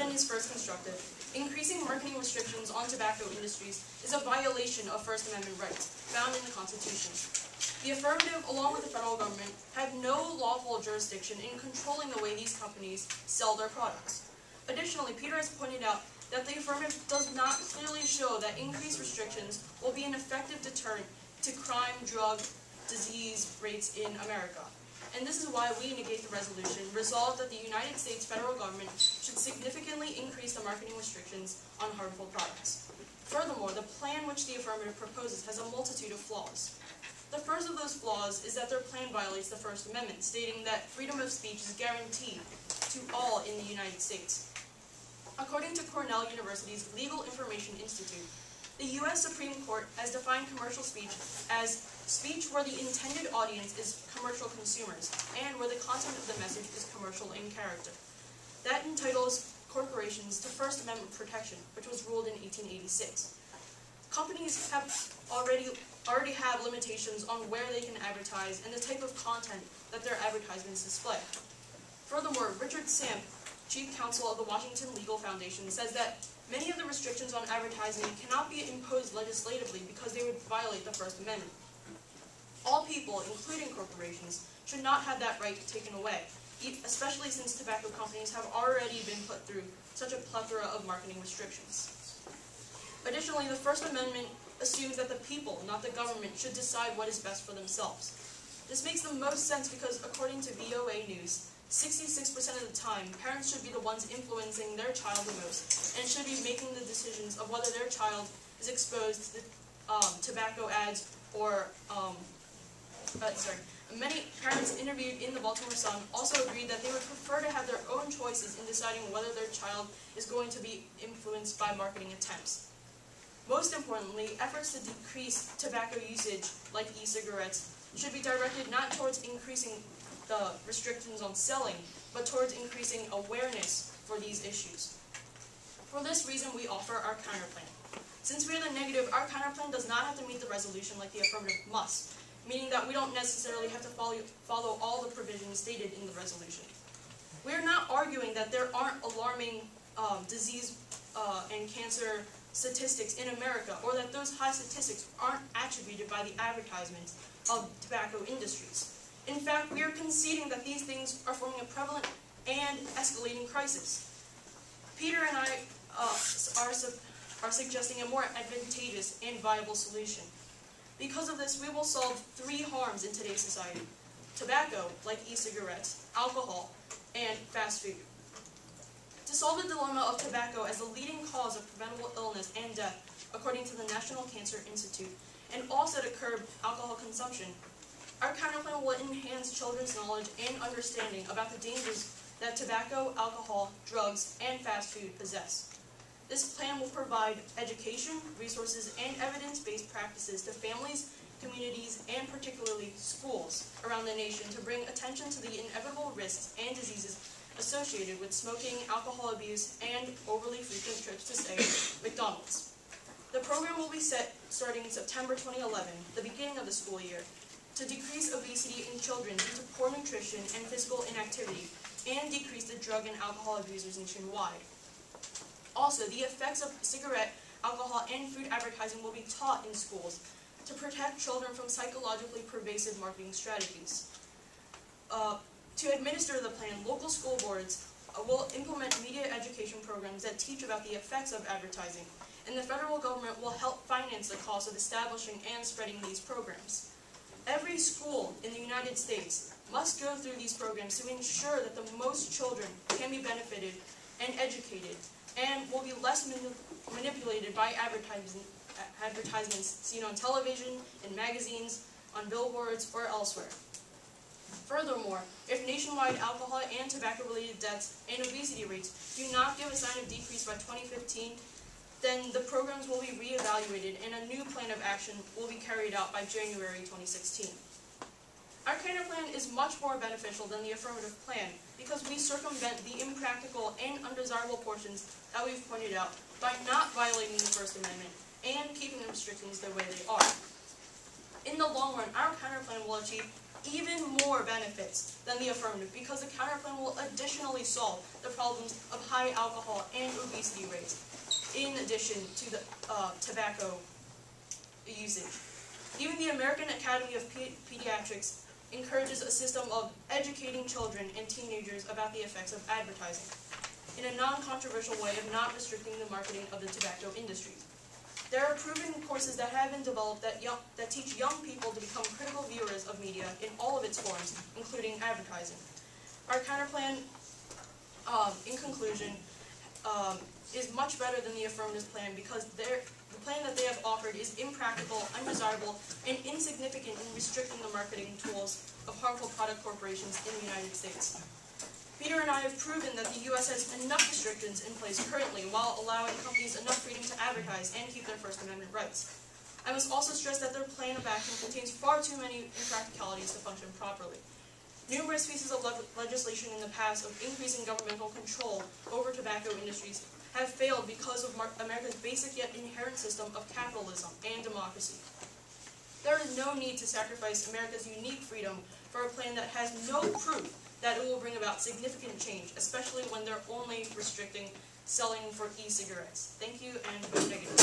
plan is first constructive. Increasing marketing restrictions on tobacco industries is a violation of First Amendment rights found in the Constitution. The affirmative, along with the federal government, have no lawful jurisdiction in controlling the way these companies sell their products. Additionally, Peter has pointed out that the affirmative does not clearly show that increased restrictions will be an effective deterrent to crime, drug, disease rates in America. And this is why we negate the resolution, resolve that the United States federal government should significantly increase the marketing restrictions on harmful products. Furthermore, the plan which the affirmative proposes has a multitude of flaws. The first of those flaws is that their plan violates the First Amendment, stating that freedom of speech is guaranteed to all in the United States. According to Cornell University's Legal Information Institute, the U.S. Supreme Court has defined commercial speech as speech where the intended audience is commercial consumers and where the content of the message is commercial in character. That entitles corporations to First Amendment protection, which was ruled in 1886. Companies have already have limitations on where they can advertise and the type of content that their advertisements display. Furthermore, Richard Samp, Chief Counsel of the Washington Legal Foundation, says that many of the restrictions on advertising cannot be imposed legislatively because they would violate the First Amendment. All people, including corporations, should not have that right taken away, especially since tobacco companies have already been put through such a plethora of marketing restrictions. Additionally, the First Amendment assumes that the people, not the government, should decide what is best for themselves. This makes the most sense because, according to VOA News, 66% of the time, parents should be the ones influencing their child the most and should be making the decisions of whether their child is exposed to tobacco ads or, Many parents interviewed in the Baltimore Sun also agreed that they would prefer to have their own choices in deciding whether their child is going to be influenced by marketing attempts. Most importantly, efforts to decrease tobacco usage, like e-cigarettes, should be directed not towards increasing the restrictions on selling, but towards increasing awareness for these issues. For this reason, we offer our counterplan. Since we are the negative, our counterplan does not have to meet the resolution like the affirmative must, meaning that we don't necessarily have to follow all the provisions stated in the resolution. We are not arguing that there aren't alarming disease and cancer statistics in America, or that those high statistics aren't attributed by the advertisements of tobacco industries. In fact, we are conceding that these things are forming a prevalent and escalating crisis. Peter and I are suggesting a more advantageous and viable solution. Because of this, we will solve 3 harms in today's society: tobacco, like e-cigarettes, alcohol, and fast food. To solve the dilemma of tobacco as the leading cause of preventable illness and death, according to the National Cancer Institute, and also to curb alcohol consumption, our counterplan will enhance children's knowledge and understanding about the dangers that tobacco, alcohol, drugs, and fast food possess. This plan will provide education, resources, and evidence-based practices to families, communities, and particularly schools around the nation to bring attention to the inevitable risks and diseases associated with smoking, alcohol abuse, and overly frequent trips to, say, McDonald's. The program will be set starting in September 2011, the beginning of the school year, to decrease obesity in children due to poor nutrition and physical inactivity, and decrease the drug and alcohol abusers nationwide. Also, the effects of cigarette, alcohol, and food advertising will be taught in schools to protect children from psychologically pervasive marketing strategies. To administer the plan, local school boards will implement media education programs that teach about the effects of advertising, and the federal government will help finance the cost of establishing and spreading these programs. Every school in the United States must go through these programs to ensure that the most children can be benefited and educated, and will be less manipulated by advertisements seen on television, in magazines, on billboards, or elsewhere. Furthermore, if nationwide alcohol and tobacco-related deaths and obesity rates do not give a sign of decrease by 2015, then the programs will be reevaluated and a new plan of action will be carried out by January 2016. Our counterplan is much more beneficial than the affirmative plan because we circumvent the impractical and undesirable portions that we've pointed out by not violating the First Amendment and keeping the restrictions the way they are. In the long run, our counterplan will achieve even more benefits than the affirmative because the counterplan will additionally solve the problems of high alcohol and obesity rates, in addition to the tobacco usage. Even the American Academy of Pediatrics encourages a system of educating children and teenagers about the effects of advertising, in a non-controversial way of not restricting the marketing of the tobacco industry. There are proven courses that have been developed that teach young people to become critical viewers of media in all of its forms, including advertising. Our counterplan, in conclusion, is much better than the affirmative plan because the plan that they have offered is impractical, undesirable, and insignificant in restricting the marketing tools of harmful product corporations in the United States. Peter and I have proven that the U.S. has enough restrictions in place currently while allowing companies enough freedom to advertise and keep their First Amendment rights. I must also stress that their plan of action contains far too many impracticalities to function properly. Numerous pieces of legislation in the past of increasing governmental control over tobacco industries have failed because of America's basic yet inherent system of capitalism and democracy. There is no need to sacrifice America's unique freedom for a plan that has no proof that it will bring about significant change, especially when they're only restricting selling for e-cigarettes. Thank you, and vote negative.